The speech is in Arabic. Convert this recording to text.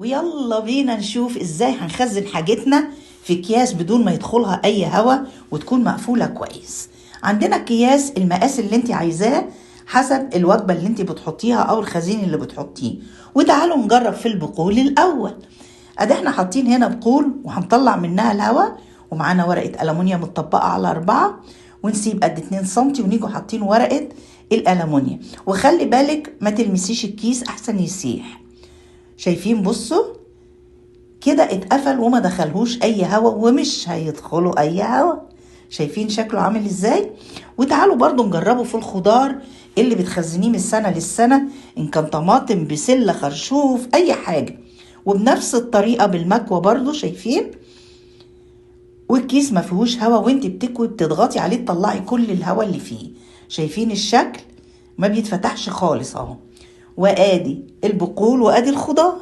ويلا بينا نشوف ازاي هنخزن حاجتنا في اكياس بدون ما يدخلها اي هواء وتكون مقفولة كويس. عندنا اكياس المقاس اللي انت عايزاه حسب الوجبة اللي انت بتحطيها او الخزين اللي بتحطيه. وتعالوا نجرب في البقول الاول. ادي احنا حاطين هنا بقول وهنطلع منها الهواء، ومعانا ورقة ألمونيا متطبقة على 4 ونسيب قد 2 سنتي ونيجوا حاطين ورقة الألمونيا. وخلي بالك ما تلمسيش الكيس احسن يسيح. شايفين؟ بصوا كده اتقفل وما دخلهوش اي هواء ومش هيدخلوا اي هواء. شايفين شكله عامل ازاي؟ وتعالوا برضو نجربه في الخضار اللي بتخزنيه من السنة للسنة، ان كان طماطم بسلة خرشوف اي حاجة، وبنفس الطريقة بالمكوى برضو. شايفين؟ والكيس ما فيهوش هواء وانت بتكوي بتضغطي عليه تطلعي كل الهواء اللي فيه. شايفين الشكل؟ ما بيتفتحش خالص اهو. وادي البقول وادي الخضار.